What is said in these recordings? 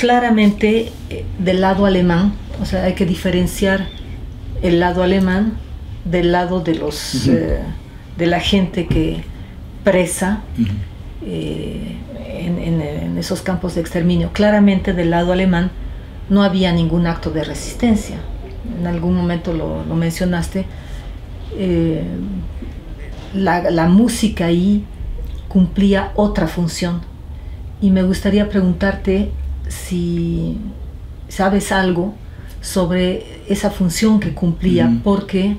claramente del lado alemán, o sea, hay que diferenciar el lado alemán del lado de los de la gente que presa en esos campos de exterminio. Claramente del lado alemán no había ningún acto de resistencia. En algún momento lo mencionaste. La música ahí cumplía otra función, y me gustaría preguntarte si sabes algo sobre esa función que cumplía, porque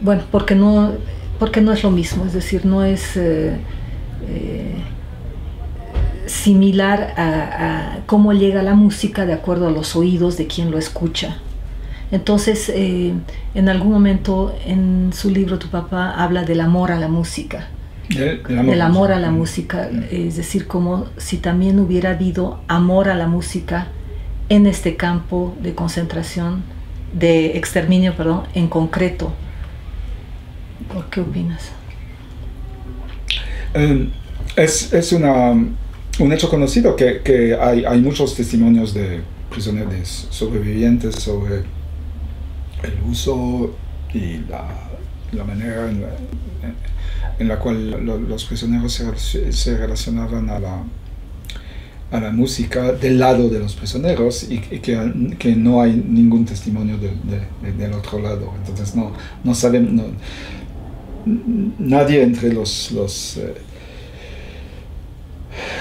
bueno, porque no es lo mismo, es decir, no es similar a cómo llega la música de acuerdo a los oídos de quien lo escucha. Entonces, en algún momento en su libro tu papá habla del amor a la música, del amor a la música, es decir, como si también hubiera habido amor a la música en este campo de concentración, de exterminio, perdón, en concreto. ¿Por qué opinas? Es un hecho conocido que hay muchos testimonios de prisioneros sobrevivientes sobre el uso y la manera en la cual los prisioneros se relacionaban a la música del lado de los prisioneros, y que no hay ningún testimonio del otro lado. Entonces no saben, nadie entre los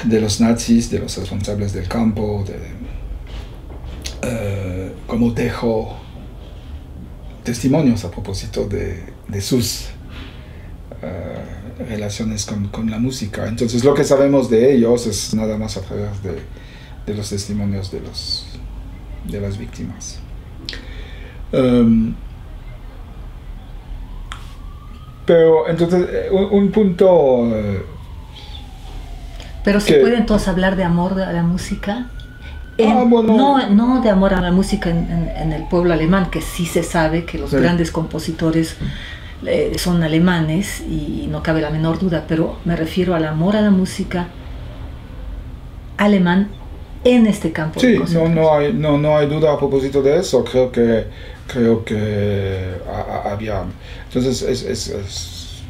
de los nazis, de los responsables del campo, como dejó testimonios a propósito de sus relaciones con la música. Entonces lo que sabemos de ellos es nada más a través de los testimonios de las víctimas. Pero entonces un punto... Pero se puede entonces hablar de amor a la música, bueno, no de amor a la música en el pueblo alemán, que sí se sabe que los grandes compositores son alemanes y no cabe la menor duda, pero me refiero al amor a la música alemán en este campo. Sí, no hay duda a propósito de eso. Creo que había, entonces es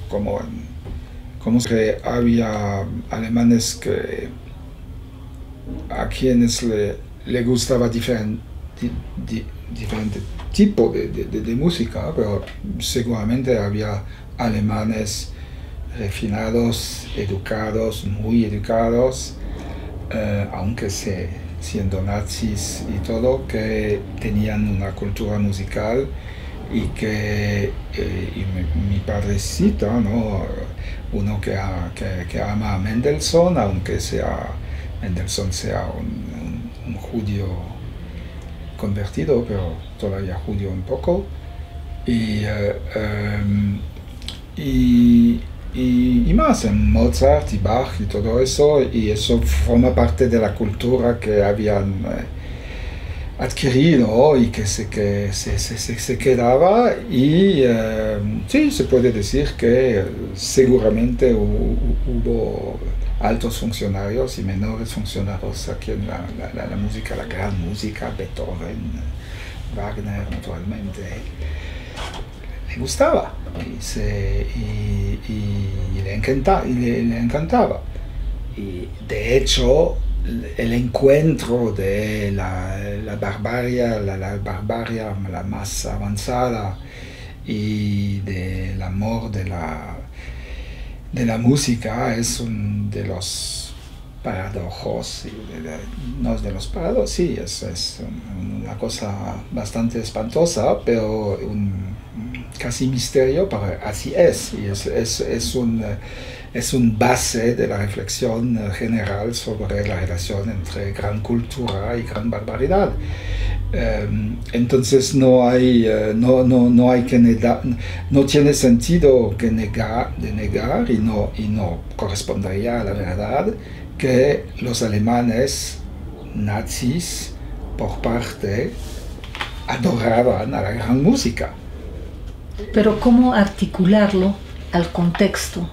como que había alemanes a quienes le gustaba diferente tipo de música, pero seguramente había alemanes refinados, educados, muy educados, aunque siendo nazis y todo, que tenían una cultura musical, y que mi padre cita, ¿no? Uno que ama a Mendelssohn, aunque Mendelssohn sea un judío convertido, pero todavía judío un poco, y más en Mozart y Bach y todo eso, y eso forma parte de la cultura que habían adquirido y que se quedaba, y sí, se puede decir que seguramente hubo altos funcionarios y menores funcionarios aquí en la música, la gran música, Beethoven, Wagner, naturalmente, le gustaba y le encantaba. Y de hecho, el encuentro de la barbarie, la más avanzada, y del amor de la música es uno de los paradojas, sí, es una cosa bastante espantosa, pero casi misterio, pero así es, y es un base de la reflexión general sobre la relación entre gran cultura y gran barbaridad. Entonces no hay que negar, no tiene sentido que negar, y no correspondería a la verdad que los alemanes nazis por parte adoraban a la gran música. Pero ¿cómo articularlo al contexto?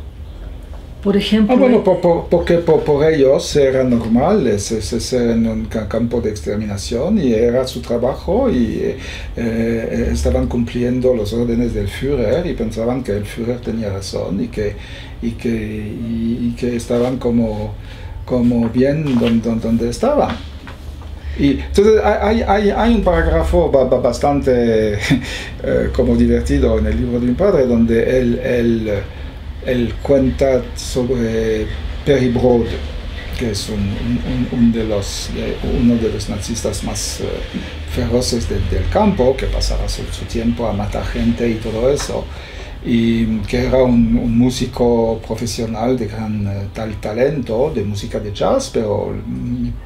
Por ejemplo... bueno, porque por ellos era normal ser en un campo de exterminación y era su trabajo y estaban cumpliendo los órdenes del Führer y pensaban que el Führer tenía razón y que estaban como bien donde estaban. Y entonces hay un parágrafo bastante como divertido en el libro de mi padre donde él cuenta sobre Perry Brod, que es uno de los nazistas más feroces del campo, que pasaba su tiempo a matar gente y todo eso, y que era un músico profesional de gran talento, de música de jazz, pero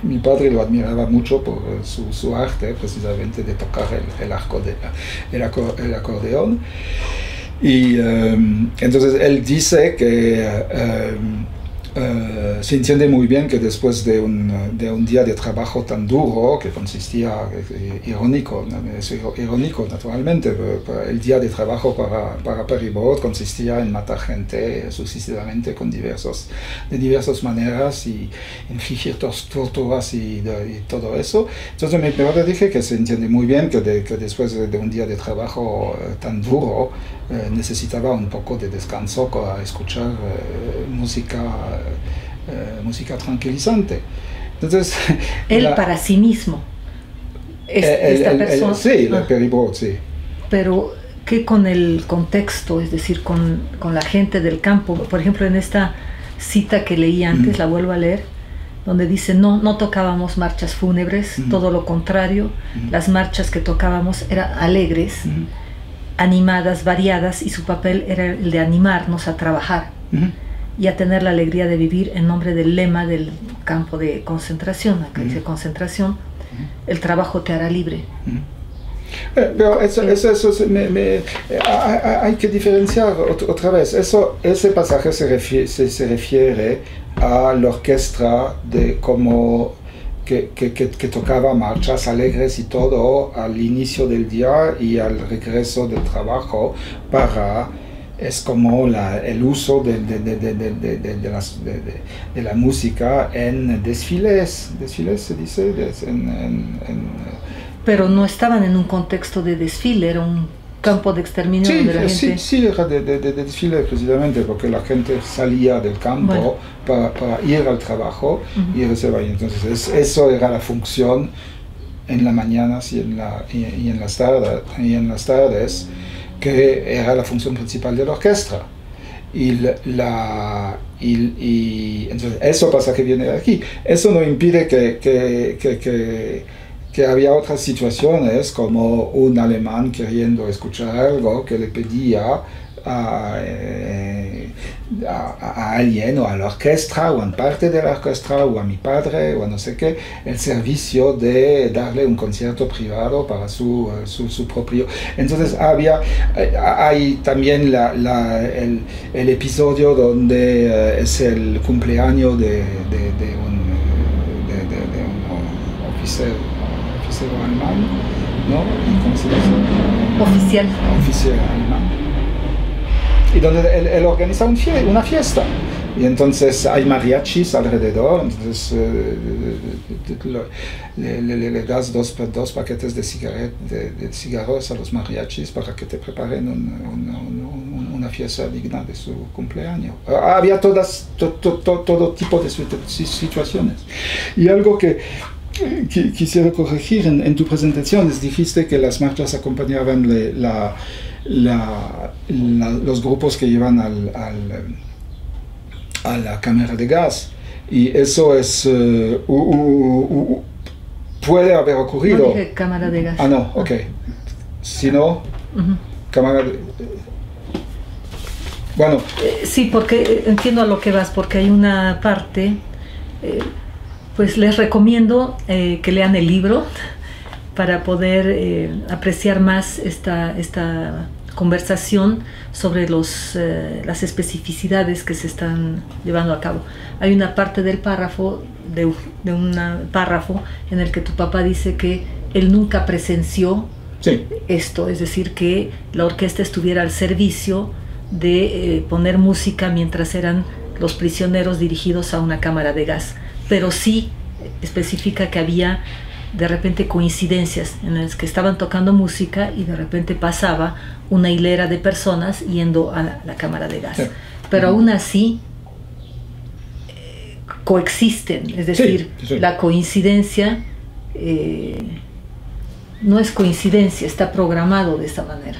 mi padre lo admiraba mucho por su arte, precisamente de tocar el acordeón. Y entonces él dice que se entiende muy bien que después de un día de trabajo tan duro, que consistía, irónico naturalmente, el día de trabajo para Perry Brod consistía en matar gente sucesivamente de diversas maneras y infligir torturas y todo eso. Entonces mi padre dije que se entiende muy bien que después de un día de trabajo tan duro necesitaba un poco de descanso para escuchar música tranquilizante. Entonces, él para sí mismo, esta persona. Sí, Perry Brod, sí. Pero, ¿qué con el contexto? Es decir, con la gente del campo. Por ejemplo, en esta cita que leí antes, la vuelvo a leer, donde dice, no tocábamos marchas fúnebres, todo lo contrario, las marchas que tocábamos eran alegres, animadas, variadas, y su papel era el de animarnos a trabajar y a tener la alegría de vivir en nombre del lema del campo de concentración. Acá dice concentración, el trabajo te hará libre. Pero hay que diferenciar otra vez. Ese pasaje se refiere a la orquesta que tocaba marchas alegres y todo al inicio del día y al regreso del trabajo es como el uso de la música en desfiles se dice, pero no estaban en un contexto de desfile, era un campo de exterminio de la gente. Sí, era de desfile precisamente, porque la gente salía del campo para ir al trabajo y recibir. Entonces eso era la función en las mañanas y en las tardes, que era la función principal de la orquesta. Y entonces eso pasa que viene de aquí. Eso no impide que había otras situaciones, como un alemán queriendo escuchar algo que le pedía a alguien, o a la orquesta, o a parte de la orquesta, o a mi padre, o a no sé qué, el servicio de darle un concierto privado para su propio. Entonces hay también el episodio donde es el cumpleaños de un oficial alemán, ¿no? ¿Cómo se dice? Oficial alemán. Y donde él organiza una fiesta. Y entonces hay mariachis alrededor, entonces le das dos paquetes de cigarros a los mariachis para que te preparen una fiesta digna de su cumpleaños. Había todo tipo de situaciones. Y algo que quisiera corregir en tu presentación, dijiste que las marchas acompañaban los grupos que iban a la cámara de gas, y eso es puede haber ocurrido. No dije cámara de gas. Ah, no, ok. Si no, cámara de... Bueno. Sí, porque entiendo a lo que vas, porque hay una parte... pues les recomiendo que lean el libro para poder apreciar más esta conversación sobre las especificidades que se están llevando a cabo. Hay una parte del párrafo, de un párrafo en el que tu papá dice que él nunca presenció esto, es decir, que la orquesta estuviera al servicio de poner música mientras eran los prisioneros dirigidos a una cámara de gas, pero sí especifica que había de repente coincidencias en las que estaban tocando música y de repente pasaba una hilera de personas yendo a la cámara de gas. Sí. Pero aún así coexisten, es decir, sí. La coincidencia no es coincidencia, está programado de esa manera,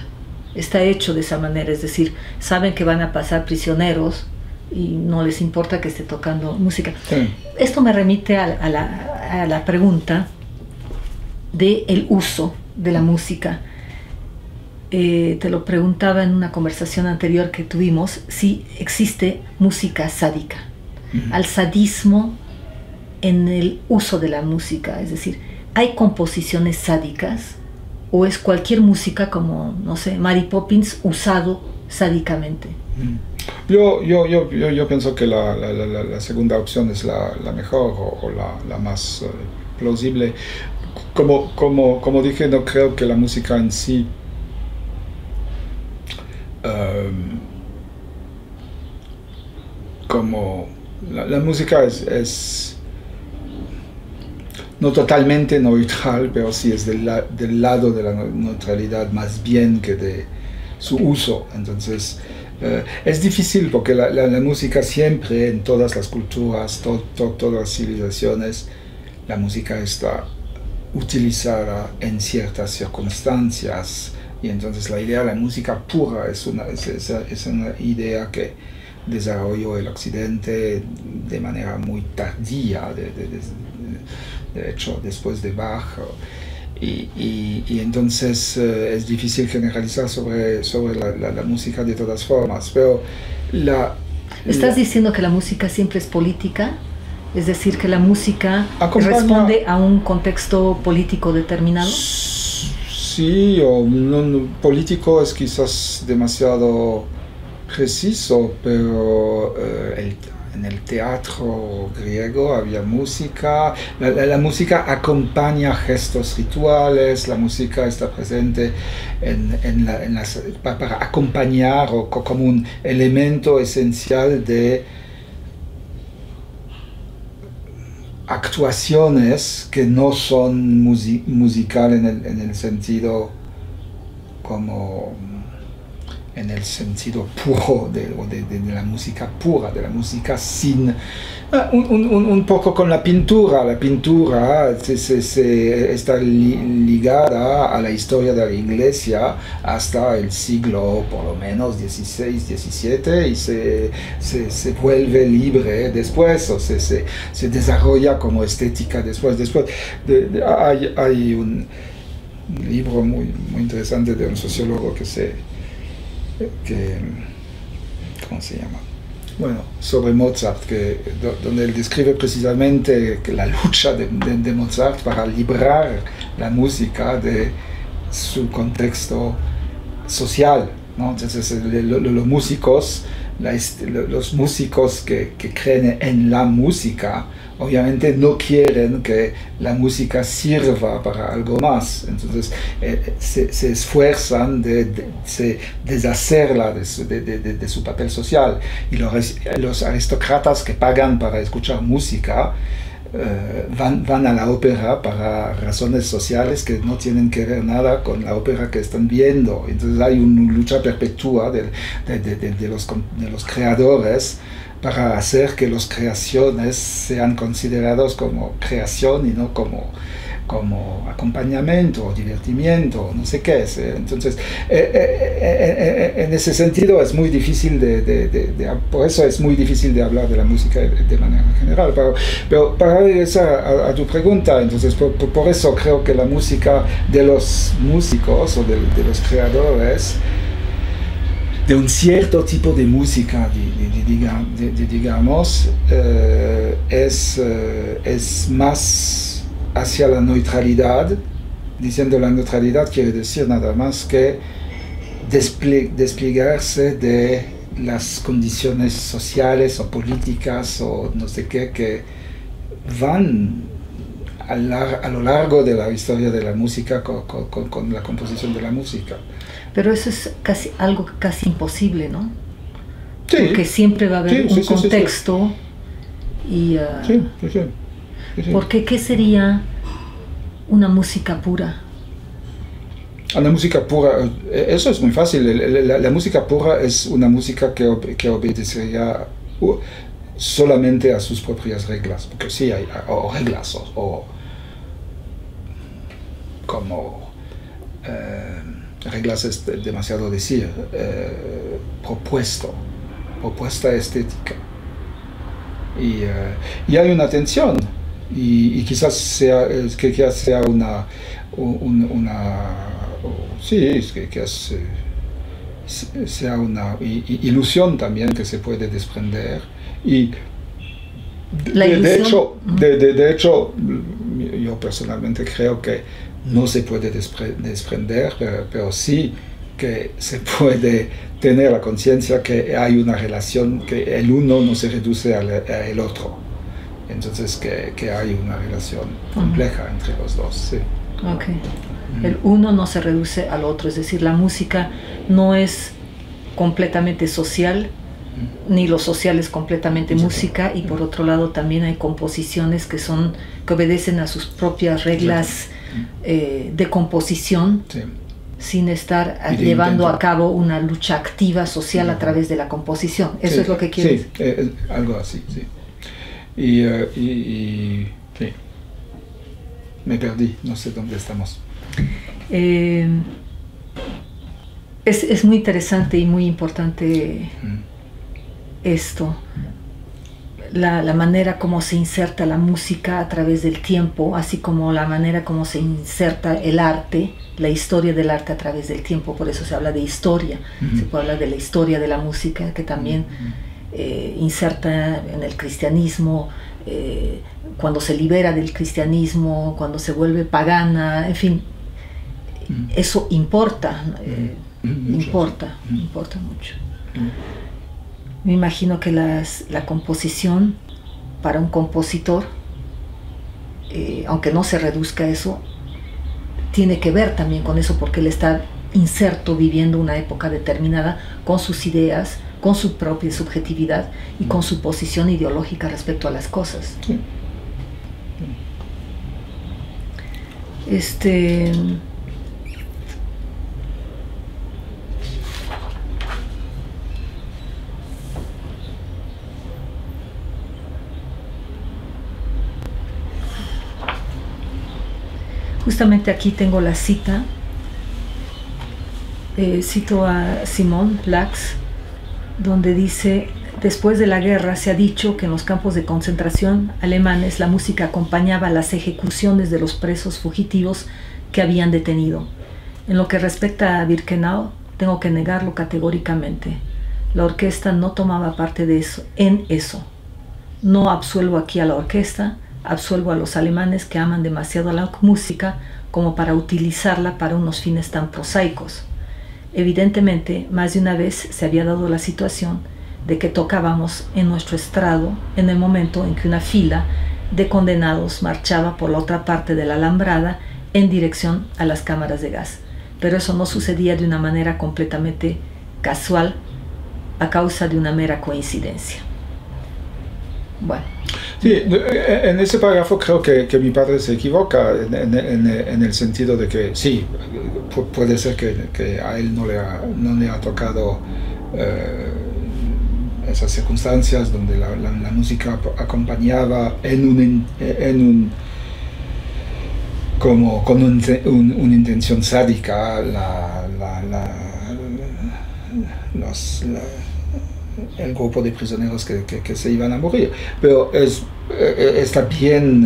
está hecho de esa manera, es decir, saben que van a pasar prisioneros y no les importa que esté tocando música. Sí. Esto me remite a la pregunta del uso de la música. Te lo preguntaba en una conversación anterior que tuvimos, si existe música sádica, al sadismo en el uso de la música, es decir, ¿hay composiciones sádicas o es cualquier música como, no sé, Mary Poppins usado sádicamente? Yo pienso que la segunda opción es la mejor o la más plausible. Como dije, no creo que la música en sí como la música es no totalmente neutral, pero sí es del lado de la neutralidad más bien que de su uso. Entonces es difícil porque la música siempre, en todas las culturas, todas las civilizaciones, la música está utilizada en ciertas circunstancias, y entonces la idea de la música pura es una idea que desarrolló el Occidente de manera muy tardía, de hecho después de Bach, y entonces es difícil generalizar sobre la música de todas formas, pero ¿Estás diciendo que la música siempre es política? Es decir, que la música responde a un contexto político determinado. Sí, o no, político es quizás demasiado preciso, pero en el teatro griego había música. La música acompaña gestos rituales, la música está presente para acompañar o como un elemento esencial de actuaciones que no son musical en el sentido como en el sentido puro de la música pura, de la música sin un poco con la pintura. La pintura está ligada a la historia de la Iglesia hasta el siglo por lo menos XVI, XVII, y se vuelve libre después, o se desarrolla como estética después. Hay un libro muy interesante de un sociólogo ¿cómo se llama? Bueno, sobre Mozart, donde él describe precisamente que la lucha de Mozart para librar la música de su contexto social, ¿no? Entonces los músicos que creen en la música obviamente no quieren que la música sirva para algo más, entonces se esfuerzan de deshacerla de su papel social, y los aristócratas que pagan para escuchar música van a la ópera para razones sociales que no tienen que ver nada con la ópera que están viendo. Entonces hay una lucha perpetua de los creadores para hacer que las creaciones sean consideradas como creación y no como acompañamiento o divertimiento, no sé qué es. Entonces, en ese sentido es muy difícil por eso es muy difícil de hablar de la música de manera general. Pero para regresar a tu pregunta, entonces por eso creo que la música de los músicos o de los creadores, de un cierto tipo de música, digamos, es más hacia la neutralidad. Diciendo la neutralidad quiere decir nada más que desplegarse de las condiciones sociales o políticas o no sé qué que van a lo largo de la historia de la música con la composición de la música. Pero eso es algo casi imposible, ¿no? Sí. Porque siempre va a haber Sí, un sí, sí, contexto. Y, Sí, sí, sí. Sí, sí. porque ¿qué sería una música pura? Una música pura, eso es muy fácil. La música pura es una música que obedecería solamente a sus propias reglas. Porque sí, hay o reglas o como reglas es demasiado decir, propuesta estética. Y hay una tensión. Y quizás sea una sí, es que sea una ilusión también que se puede desprender. Y de hecho, yo personalmente creo que no se puede desprender, pero sí que se puede tener la conciencia que hay una relación, que el uno no se reduce al otro. Entonces que hay una relación compleja entre los dos. Sí. Okay. El uno no se reduce al otro, es decir, la música no es completamente social, ni lo social es completamente música, y por otro lado también hay composiciones que obedecen a sus propias reglas de composición, sí, sin estar llevando a cabo una lucha activa social a través de la composición. Eso sí, es lo que quieres. Sí, algo así, sí. Y sí. Me perdí, no sé dónde estamos. Es muy interesante y muy importante esto, la manera como se inserta la música a través del tiempo, así como la manera como se inserta el arte, la historia del arte a través del tiempo. Por eso se habla de historia, se puede hablar de la historia de la música, que también inserta en el cristianismo, cuando se libera del cristianismo, cuando se vuelve pagana, en fin, eso importa, importa mucho. Me imagino que la composición para un compositor, aunque no se reduzca a eso, tiene que ver también con eso, porque él está inserto viviendo una época determinada con sus ideas, con su propia subjetividad y con su posición ideológica respecto a las cosas. Sí. Justamente aquí tengo la cita, cito a Simon Lax, donde dice: después de la guerra se ha dicho que en los campos de concentración alemanes la música acompañaba las ejecuciones de los presos fugitivos que habían detenido. En lo que respecta a Birkenau, tengo que negarlo categóricamente. La orquesta no tomaba parte de eso, en eso. No absuelvo aquí a la orquesta, absuelvo a los alemanes que aman demasiado la música como para utilizarla para unos fines tan prosaicos. Evidentemente, más de una vez se había dado la situación de que tocábamos en nuestro estrado en el momento en que una fila de condenados marchaba por la otra parte de la alambrada en dirección a las cámaras de gas. Pero eso no sucedía de una manera completamente casual a causa de una mera coincidencia. Bueno. Sí, en ese párrafo creo que mi padre se equivoca en el sentido de que sí, puede ser que a él no le ha tocado esas circunstancias donde la música acompañaba como con una intención sádica el grupo de prisioneros que se iban a morir, pero está bien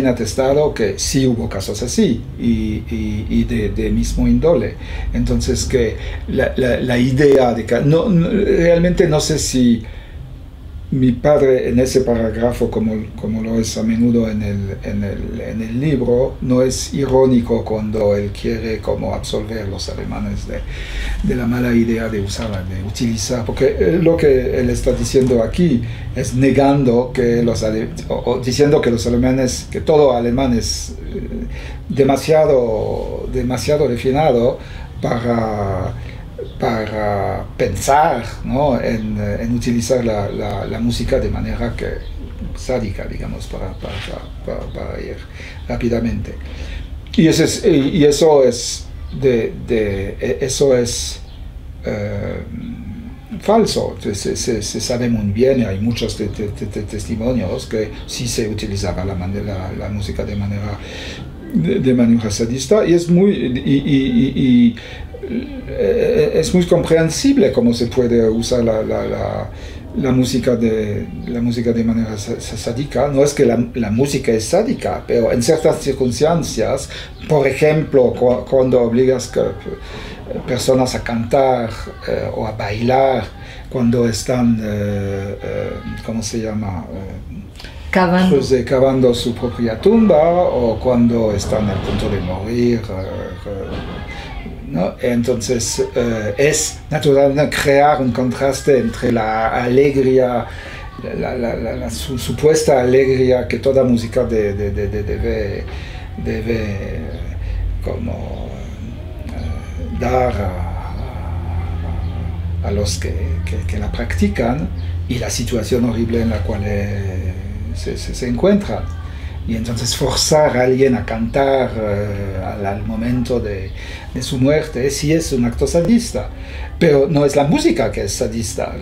atestado que sí hubo casos así y de mismo índole. Entonces que la idea de que realmente no sé si mi padre en ese parágrafo, como lo es a menudo en el libro, no es irónico cuando él quiere como absolver a los alemanes de la mala idea de usarla, de utilizar, porque lo que él está diciendo aquí es negando que diciendo que los alemanes, que todo alemán es demasiado refinado para pensar, ¿no? en utilizar la música de manera que sádica, digamos, para ir rápidamente. Y eso es falso. Se sabe muy bien, hay muchos testimonios que sí se utilizaba la música de manera sadista, y es muy es muy comprensible cómo se puede usar la música de manera sádica. No es que la música es sádica, pero en ciertas circunstancias, por ejemplo, cuando obligas personas a cantar o a bailar, cuando están, ¿cómo se llama? Cavando su propia tumba, o cuando están al punto de morir, ¿no? Entonces es natural crear un contraste entre la alegría, la supuesta alegría que toda música debe como dar a los que la practican, y la situación horrible en la cual se encuentran. Y entonces forzar a alguien a cantar al momento de su muerte sí es un acto sadista, pero no es la música que es sadista.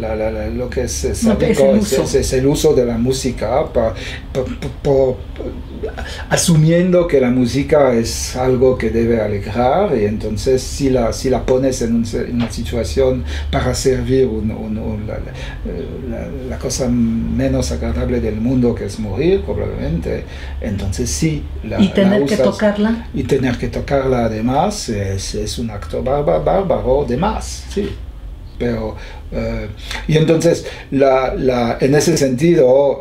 Lo que es sádico es el uso de la música, asumiendo que la música es algo que debe alegrar, y entonces si la pones en una situación para servir la cosa menos agradable del mundo, que es morir probablemente, entonces sí y tener que tocarla, y tener que tocarla además es un acto bárbaro de más, sí. Pero y entonces en ese sentido,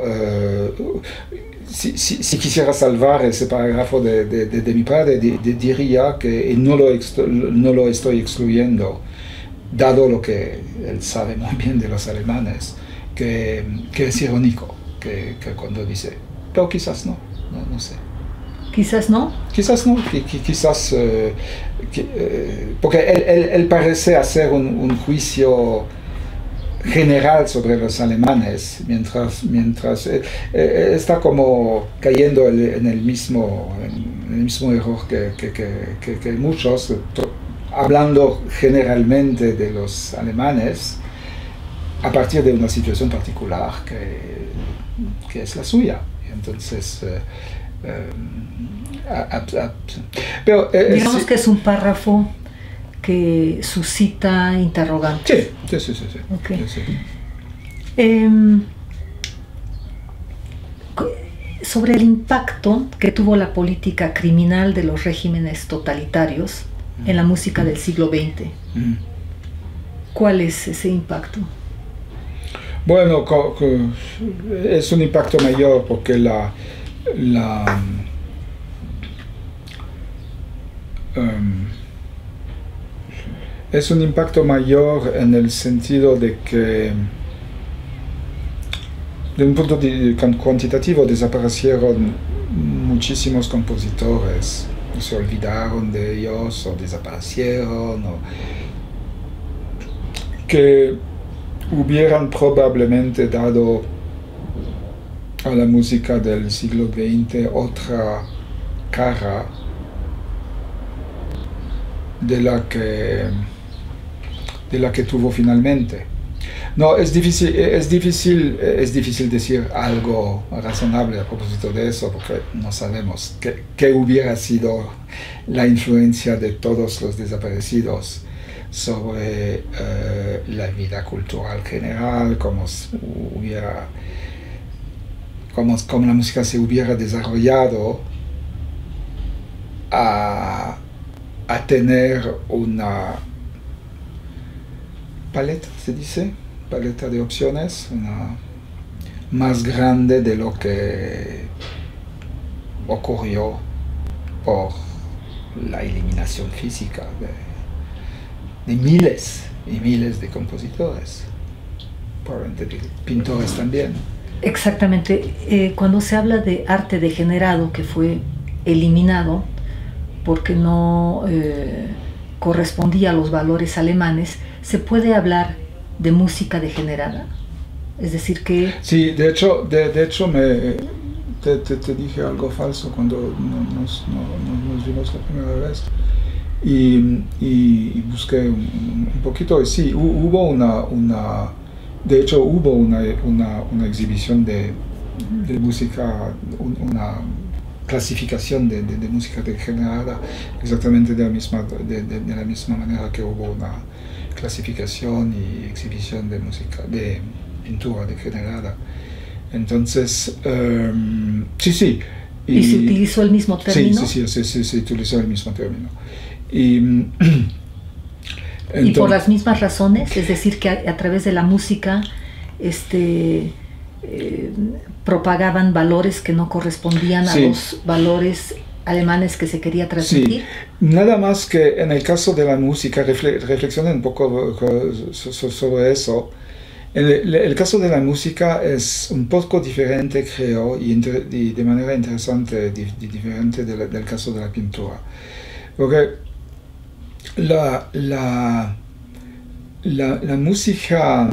si quisiera salvar ese párrafo de mi padre, diría que no lo estoy excluyendo, dado lo que él sabe muy bien de los alemanes, que es irónico que cuando dice, pero quizás no sé. Quizás no. Quizás no, quizás porque él parece hacer un juicio general sobre los alemanes, mientras está como cayendo en el mismo error que muchos, hablando generalmente de los alemanes a partir de una situación particular que es la suya. Entonces pero digamos que es un párrafo que suscita interrogantes. Sí. Okay. Sí. Sobre el impacto que tuvo la política criminal de los regímenes totalitarios en la música del siglo XX, ¿cuál es ese impacto? Bueno, es un impacto mayor porque es un impacto mayor en el sentido de que, de un punto cuantitativo, desaparecieron muchísimos compositores, se olvidaron de ellos o desaparecieron, que hubieran probablemente dado a la música del siglo XX otra cara de la que tuvo finalmente. No, es difícil decir algo razonable a propósito de eso, porque no sabemos qué hubiera sido la influencia de todos los desaparecidos sobre la vida cultural general, cómo la música se hubiera desarrollado a tener una paleta, se dice, paleta de opciones, más grande de lo que ocurrió por la eliminación física de miles y miles de compositores, probablemente de pintores también. Exactamente. Cuando se habla de arte degenerado que fue eliminado porque no correspondía a los valores alemanes, ¿se puede hablar de música degenerada? Es decir que... Sí, de hecho te dije algo falso cuando nos vimos la primera vez y busqué un poquito, y sí, hubo de hecho hubo una exhibición de música, una clasificación de música degenerada, exactamente de la misma manera que hubo una clasificación y exhibición de música, de pintura degenerada. Entonces, sí. ¿Y se utilizó el mismo término? Sí, se utilizó el mismo término. Y por las mismas razones, es decir, que a través de la música propagaban valores que no correspondían a los valores alemanes que se quería transmitir. Sí, nada más que en el caso de la música, reflexionen un poco sobre eso. El caso de la música es un poco diferente, creo, y de manera interesante, diferente del caso de la pintura. Porque la música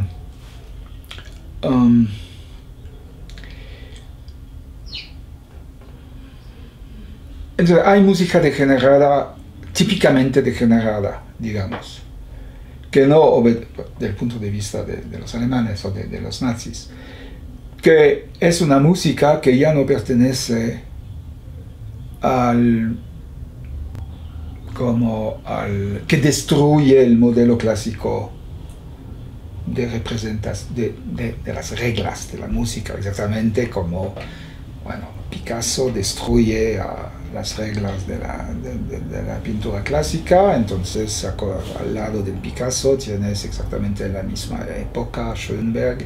entonces hay música degenerada, típicamente degenerada, digamos, que no, del punto de vista de los alemanes o de los nazis, que es una música que ya no pertenece que destruye el modelo clásico de representación de las reglas de la música, exactamente como, bueno, Picasso destruye las reglas de la pintura clásica. Entonces al lado del Picasso tienes exactamente la misma época Schönberg,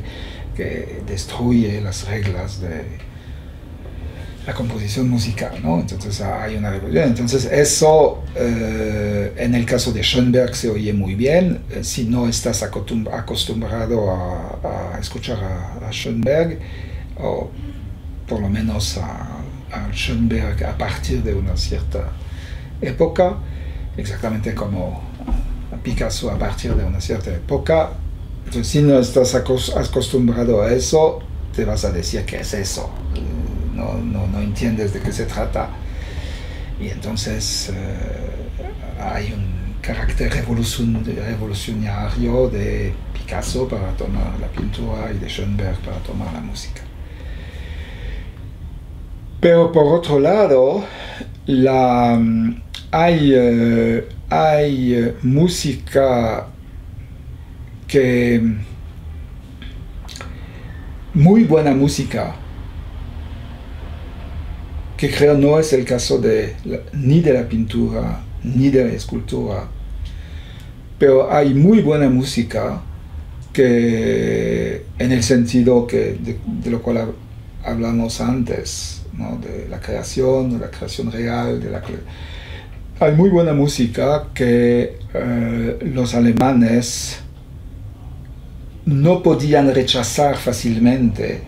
que destruye las reglas de la composición musical, ¿no? Entonces hay una revolución. Entonces eso, en el caso de Schönberg se oye muy bien. Si no estás acostumbrado a escuchar a Schönberg, o por lo menos a Schönberg a partir de una cierta época, exactamente como a Picasso a partir de una cierta época. Entonces, si no estás acostumbrado a eso, te vas a decir ¿qué es eso? No entiendes de qué se trata. Y entonces hay un carácter revolucionario de Picasso para tomar la pintura y de Schönberg para tomar la música. Pero por otro lado, hay música muy buena música, que creo no es el caso ni de la pintura ni de la escultura, pero hay muy buena música que, en el sentido de lo cual hablamos antes, ¿no? De la creación real, hay muy buena música que los alemanes no podían rechazar fácilmente,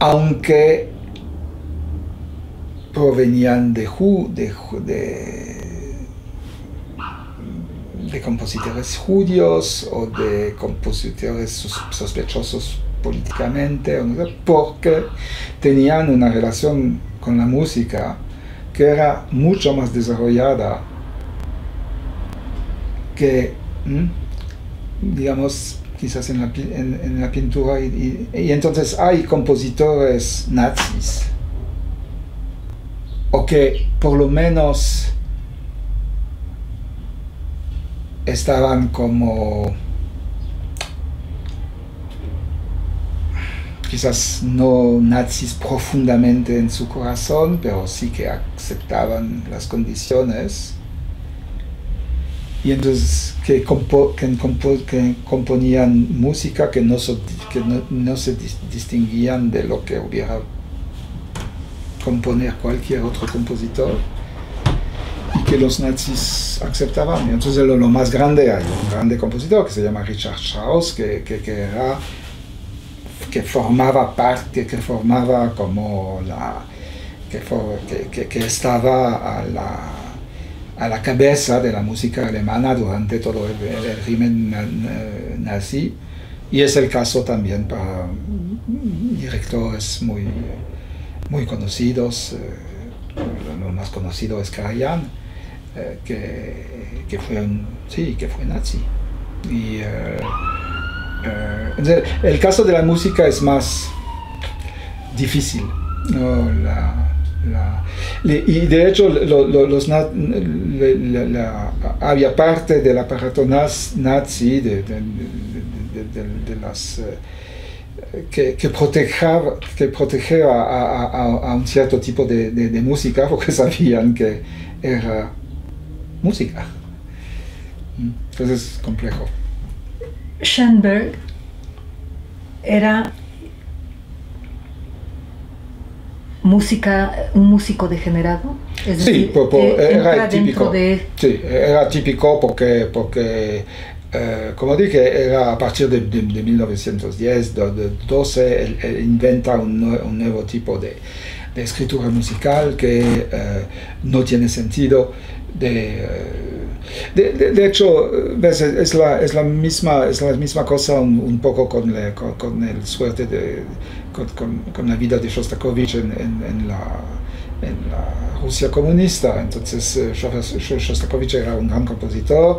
aunque provenían de compositores judíos o de compositores sospechosos políticamente, porque tenían una relación con la música que era mucho más desarrollada que, digamos, quizás en la pintura, y entonces hay compositores nazis, o que por lo menos estaban como, quizás no nazis profundamente en su corazón, pero sí que aceptaban las condiciones, y entonces que componían música que no se distinguían de lo que hubiera componer cualquier otro compositor, y que los nazis aceptaban. Y entonces lo más grande, hay un grande compositor que se llama Richard Strauss, que formaba parte, que formaba como que estaba a la cabeza de la música alemana durante todo el régimen nazi, y es el caso también para directores muy conocidos. Lo más conocido es Karajan, que fue nazi. Y el caso de la música es más difícil, ¿no? Y de hecho había parte del aparato nazi de las que protegía a un cierto tipo de música, porque sabían que era música. Entonces es complejo. Schoenberg era un músico degenerado, es decir, era típico. Sí, era típico porque como dije, era a partir de 1910, 12, él inventa un nuevo tipo de escritura musical que no tiene sentido. De hecho, ¿ves? Es la misma cosa un poco con el suerte con la vida de Shostakovich en la Rusia comunista. Entonces Shostakovich era un gran compositor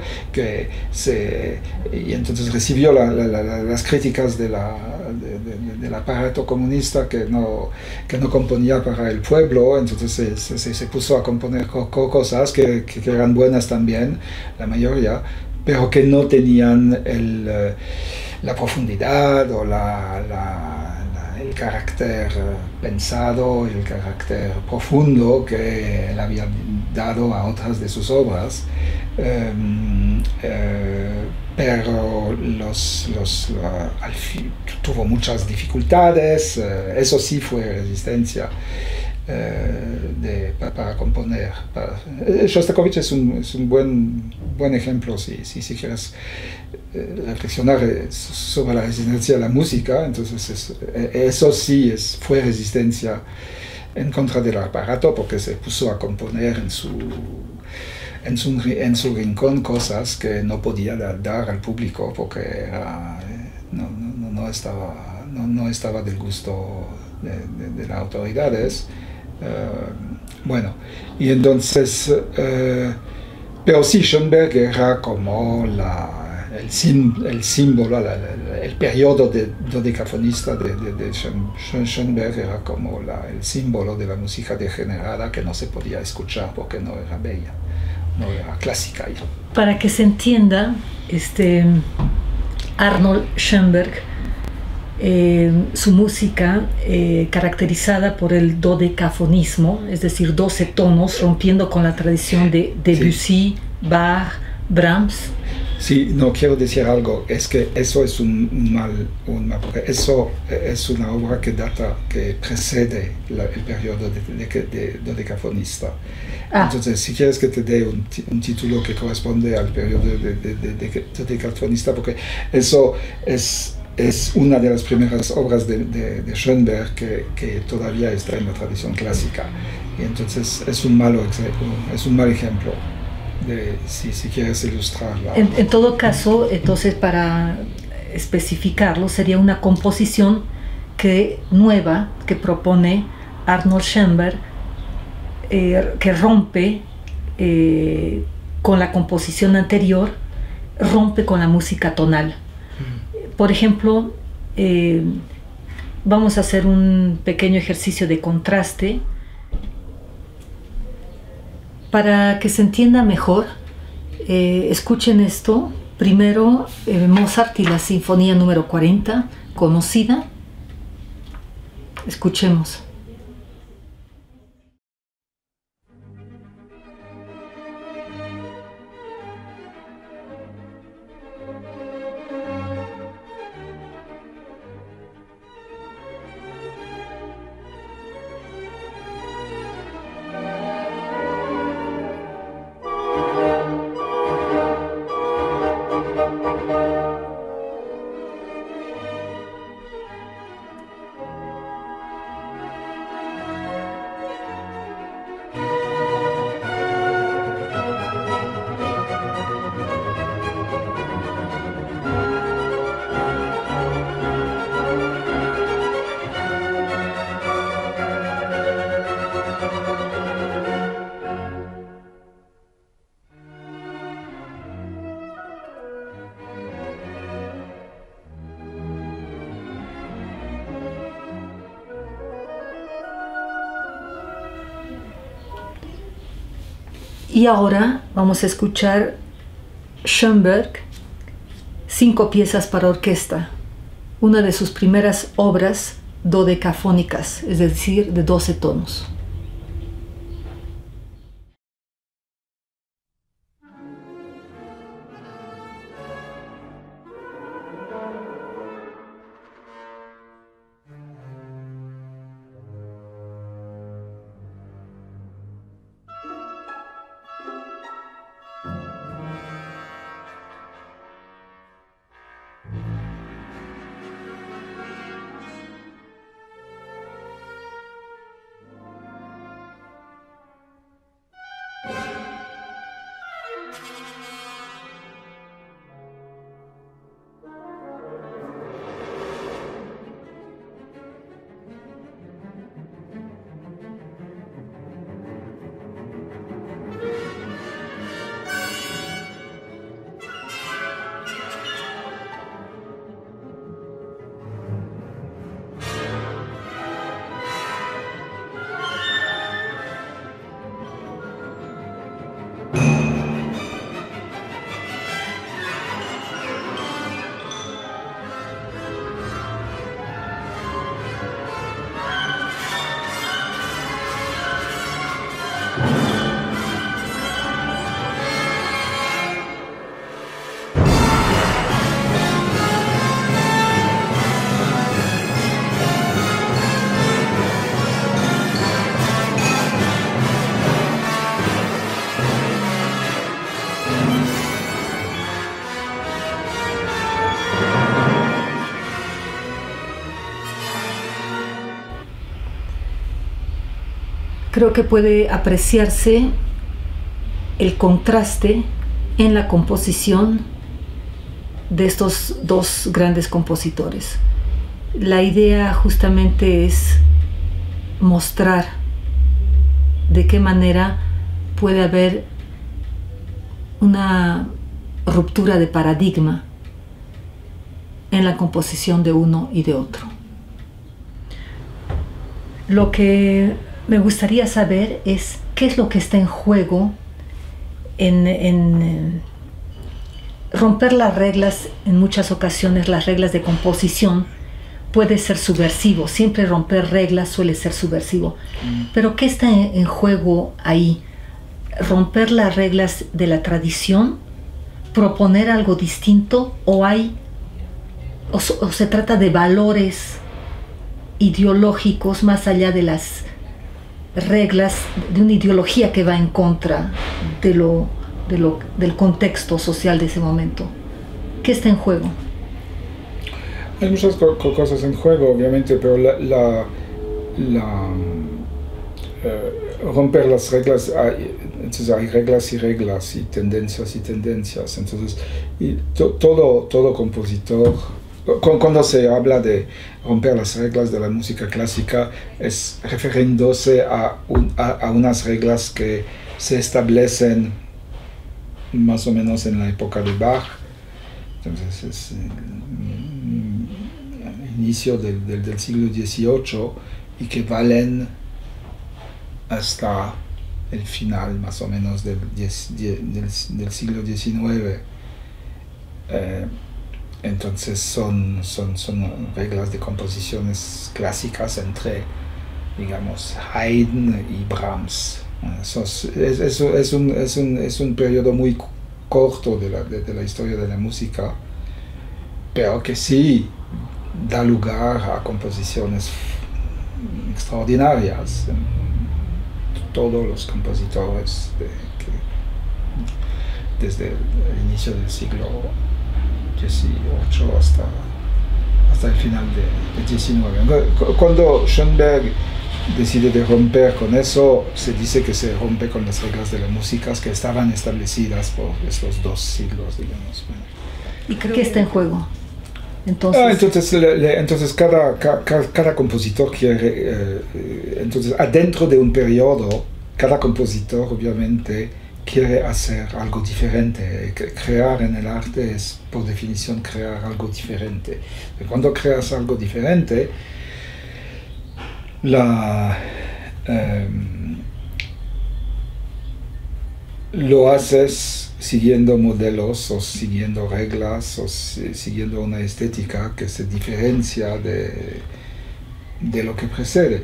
y entonces recibió las críticas del aparato comunista que no componía para el pueblo. Entonces se puso a componer cosas que eran buenas también, la mayoría, pero que no tenían la profundidad o el carácter pensado y el carácter profundo que él había dado a otras de sus obras, pero al fin tuvo muchas dificultades. Eso sí fue resistencia para componer. Shostakovich es un buen ejemplo si quieres reflexionar sobre la resistencia a la música. Entonces eso sí fue resistencia en contra del aparato, porque se puso a componer en su rincón cosas que no podía dar al público porque no estaba del gusto de las autoridades. Bueno, y entonces pero sí, Schoenberg era como el símbolo, el periodo dodecafonista de Schoenberg era como el símbolo de la música degenerada que no se podía escuchar porque no era bella, no era clásica ya. Para que se entienda, Arnold Schoenberg, su música caracterizada por el dodecafonismo, es decir, 12 tonos, rompiendo con la tradición de Debussy, sí. Bach, Brahms. Sí, no quiero decir algo, es que eso es un mal, porque eso es una obra que precede el periodo de dodecafonista. Entonces, si quieres que te dé un título que corresponde al periodo de dodecafonista, porque eso es una de las primeras obras de Schoenberg que todavía está en la tradición clásica. Y entonces es un mal ejemplo. Si quieres ilustrarla. En todo caso, entonces, para especificarlo, sería una composición nueva que propone Arnold Schoenberg, que rompe con la composición anterior, rompe con la música tonal. Por ejemplo, vamos a hacer un pequeño ejercicio de contraste. Para que se entienda mejor, escuchen esto. Primero, Mozart y la Sinfonía número 40, conocida. Escuchemos. Y ahora vamos a escuchar Schoenberg, 5 piezas para orquesta, una de sus primeras obras dodecafónicas, es decir, de 12 tonos. Creo que puede apreciarse el contraste en la composición de estos dos grandes compositores. La idea justamente es mostrar de qué manera puede haber una ruptura de paradigma en la composición de uno y de otro. Lo que me gustaría saber es qué es lo que está en juego en romper las reglas. En muchas ocasiones las reglas de composición puede ser subversivo, siempre romper reglas suele ser subversivo. Pero ¿qué está en juego ahí? ¿Romper las reglas de la tradición? ¿Proponer algo distinto? ¿O se trata de valores ideológicos más allá de las reglas, de una ideología que va en contra del contexto social de ese momento? ¿Qué está en juego? Hay muchas cosas en juego, obviamente, pero romper las reglas, entonces hay reglas y reglas, y tendencias y tendencias. Entonces, todo compositor, cuando se habla de romper las reglas de la música clásica, es refiriéndose a unas reglas que se establecen más o menos en la época de Bach. Entonces es inicio del siglo XVIII y que valen hasta el final más o menos del siglo XIX. Entonces son reglas de composiciones clásicas entre, digamos, Haydn y Brahms. Es un periodo muy corto de la historia de la música, pero que sí da lugar a composiciones extraordinarias. Todos los compositores desde el inicio del siglo XVIII hasta el final del XIX. Cuando Schoenberg decide de romper con eso, se dice que se rompe con las reglas de la música que estaban establecidas por estos 2 siglos, digamos. ¿Y qué está en juego? Entonces cada compositor quiere, entonces adentro de un periodo, cada compositor obviamente quiere hacer algo diferente. Crear en el arte es, por definición, crear algo diferente. Y cuando creas algo diferente, lo haces siguiendo modelos o siguiendo reglas o siguiendo una estética que se diferencia de lo que precede.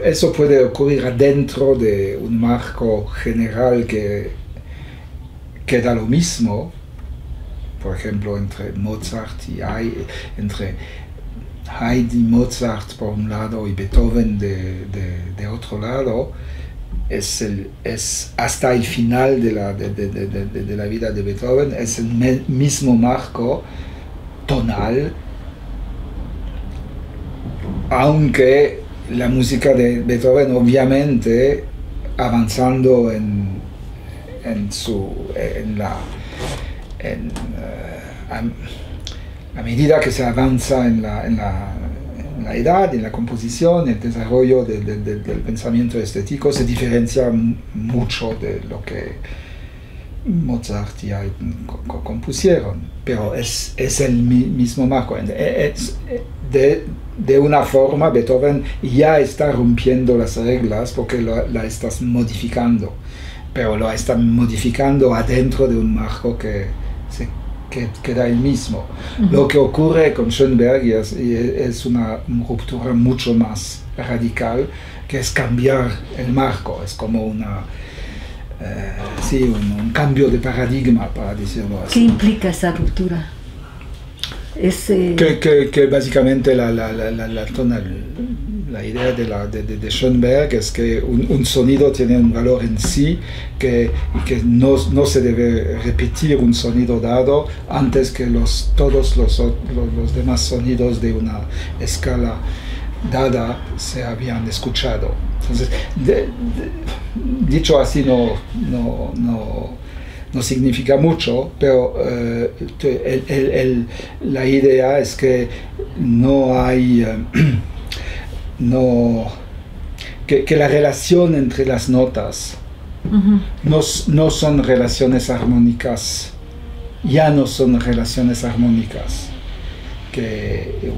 Eso puede ocurrir adentro de un marco general que da lo mismo, por ejemplo, entre Mozart y entre Haydn y Mozart por un lado y Beethoven de otro lado. Es hasta el final de la vida de Beethoven, es el mismo marco tonal, aunque la música de Beethoven obviamente avanzando a medida que se avanza en la edad, en la composición, el desarrollo del pensamiento estético, se diferencia mucho de lo que Mozart y Haydn compusieron, pero es el mismo marco. De una forma, Beethoven ya está rompiendo las reglas porque la estás modificando, pero lo está modificando adentro de un marco que da el mismo. Lo que ocurre con Schoenberg es una ruptura mucho más radical, que es cambiar el marco, es como un cambio de paradigma, para decirlo así. ¿Qué implica esa ruptura? Que básicamente la idea de Schoenberg es que un sonido tiene un valor en sí, y que no se debe repetir un sonido dado antes que todos los demás sonidos de una escala dada se habían escuchado. Entonces, dicho así no significa mucho, pero la idea es que no hay que la relación entre las notas no son relaciones armónicas, ya no son relaciones armónicas, que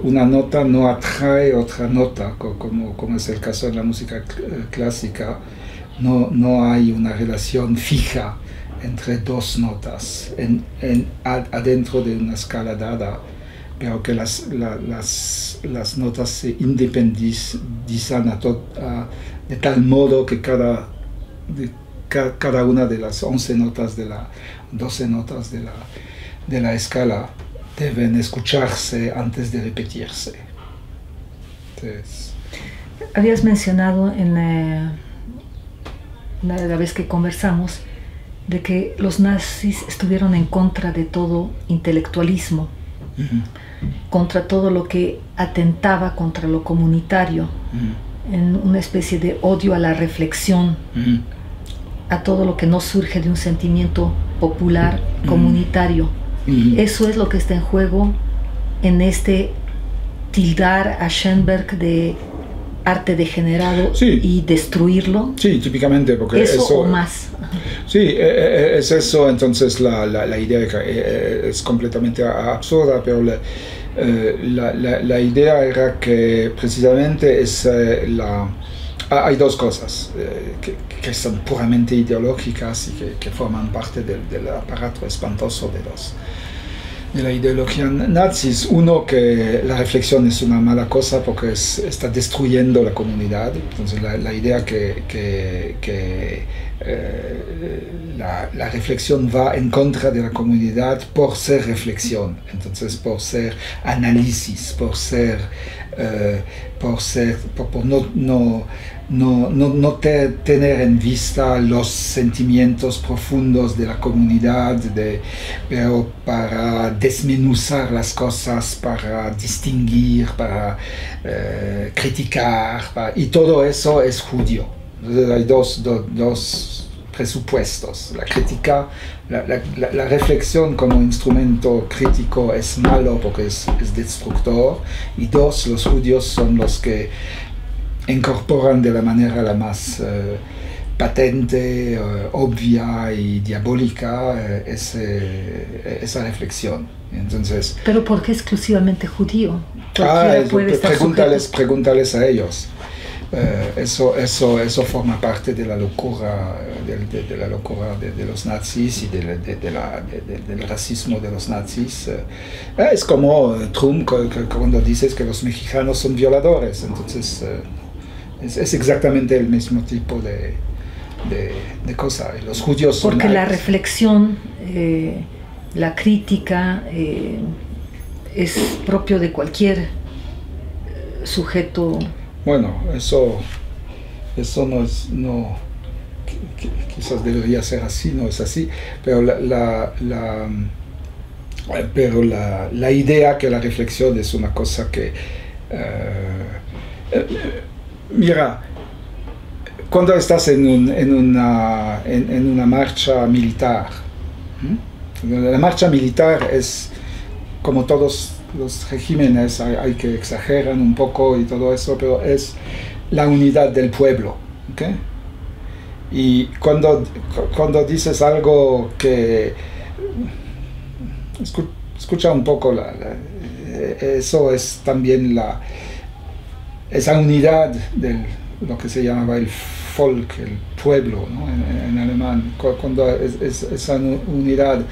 una nota no atrae otra nota, como es el caso en la música clásica. No hay una relación fija entre dos notas adentro de una escala dada, pero que las notas se independizan de tal modo que cada una de las 11 notas 12 notas de la escala deben escucharse antes de repetirse. Entonces, habías mencionado la vez que conversamos de que los nazis estuvieron en contra de todo intelectualismo, contra todo lo que atentaba contra lo comunitario, en una especie de odio a la reflexión, a todo lo que no surge de un sentimiento popular comunitario. Eso es lo que está en juego en este tildar a Schoenberg de arte degenerado, sí, y destruirlo. Sí, típicamente, porque eso o más. Sí, es eso. Entonces la idea es completamente absurda, pero la idea era que precisamente hay dos cosas que son puramente ideológicas y que forman parte del aparato espantoso de la ideología nazis. Uno, que la reflexión es una mala cosa porque está destruyendo la comunidad. Entonces la idea que la reflexión va en contra de la comunidad por ser reflexión, entonces por ser análisis, por no tener en vista los sentimientos profundos de la comunidad, pero para desmenuzar las cosas, para distinguir, para criticar, y todo eso es judío. Entonces hay dos presupuestos. La crítica, la reflexión como instrumento crítico es malo porque es destructor, y dos, los judíos son los que incorporan de la manera la más patente, obvia y diabólica esa reflexión. Entonces, ¿pero por qué exclusivamente judío? Pregúntales a ellos. Eso forma parte de la locura, de la locura de los nazis y del racismo de los nazis. Es como Trump cuando dices que los mexicanos son violadores, entonces es exactamente el mismo tipo de cosa. Los judíos son... Porque la reflexión, la crítica es propio de cualquier sujeto. Bueno, eso quizás debería ser así, no es así, pero la idea que la reflexión es una cosa que... mira, cuando estás en una marcha militar, la marcha militar es como todos los regímenes, hay que exageran un poco y todo eso, pero es la unidad del pueblo, ¿okay? Y cuando dices algo que escucha un poco, eso es también esa unidad de lo que se llamaba el Volk, el pueblo, ¿no? en alemán, cuando esa unidad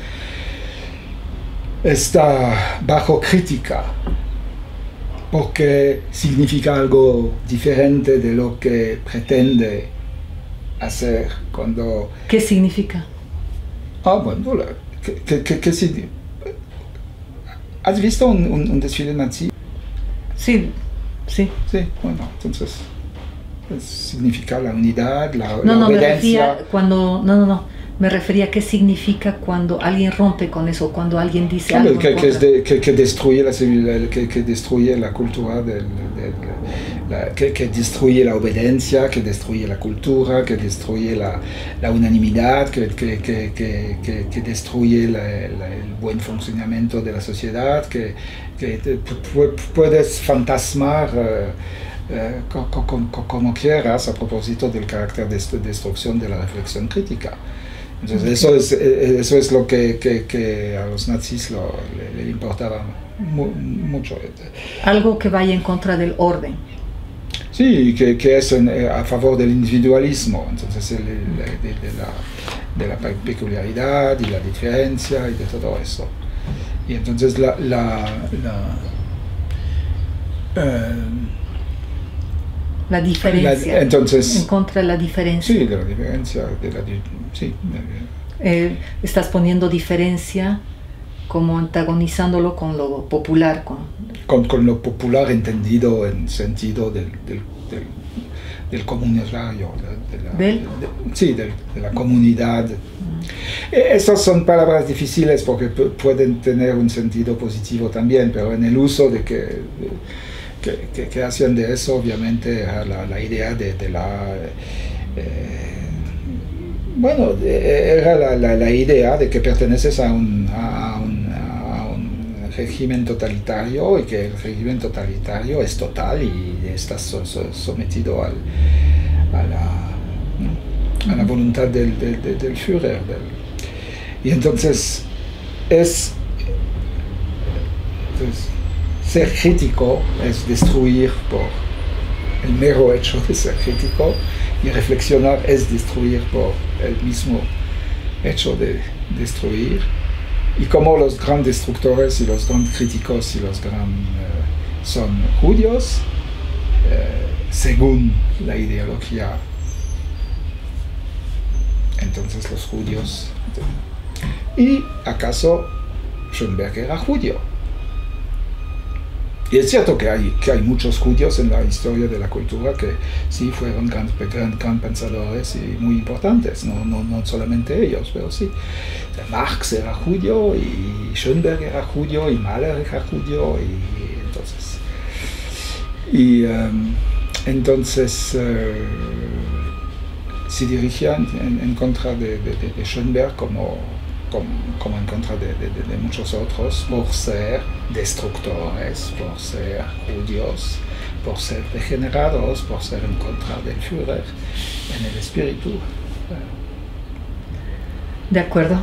está bajo crítica porque significa algo diferente de lo que pretende hacer cuando... ¿Qué significa? Bueno, ¿has visto un desfile nazi? Sí. Sí, bueno, entonces significa la unidad, la obediencia. Me refería cuando... Me refería a qué significa cuando alguien rompe con eso, cuando alguien dice algo. Que destruye que destruye la cultura, que destruye la obediencia, que destruye la cultura, que destruye la unanimidad, que destruye el buen funcionamiento de la sociedad, que puedes fantasmar como quieras a propósito del carácter de destrucción de la reflexión crítica. Entonces eso es lo que a los nazis le importaba mucho. Algo que vaya en contra del orden. Sí, que es a favor del individualismo, entonces de la peculiaridad y la diferencia y de todo eso. Y entonces la diferencia, entonces, en contra de la diferencia. Sí, de la diferencia, sí. Estás poniendo diferencia como antagonizándolo con lo popular. Con lo popular entendido en sentido del comunitario, de la comunidad. Estas son palabras difíciles porque pueden tener un sentido positivo también, pero en el uso que hacían de eso, obviamente, la idea era la idea de que perteneces a un régimen totalitario y que el régimen totalitario es total y estás sometido a la voluntad del Führer. Y entonces ser crítico es destruir por el mero hecho de ser crítico, y reflexionar es destruir por el mismo hecho de destruir. Y como los grandes destructores y los grandes críticos y los grandes son judíos, según la ideología, entonces los judíos... ¿Y acaso Schoenberg era judío? Y es cierto que hay muchos judíos en la historia de la cultura que sí fueron gran pensadores y muy importantes, no solamente ellos, pero sí. Marx era judío, y Schoenberg era judío, y Mahler era judío, entonces se dirigían en contra de Schoenberg como en contra de muchos otros, por ser destructores, por ser judíos, por ser degenerados, por ser en contra del Führer en el espíritu. De acuerdo.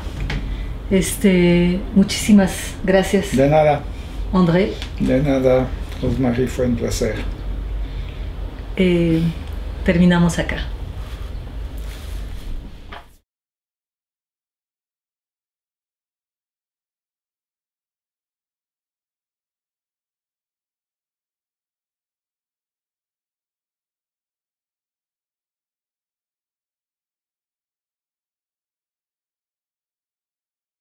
Muchísimas gracias. De nada. André. De nada, Rosemarie, fue un placer. terminamos acá.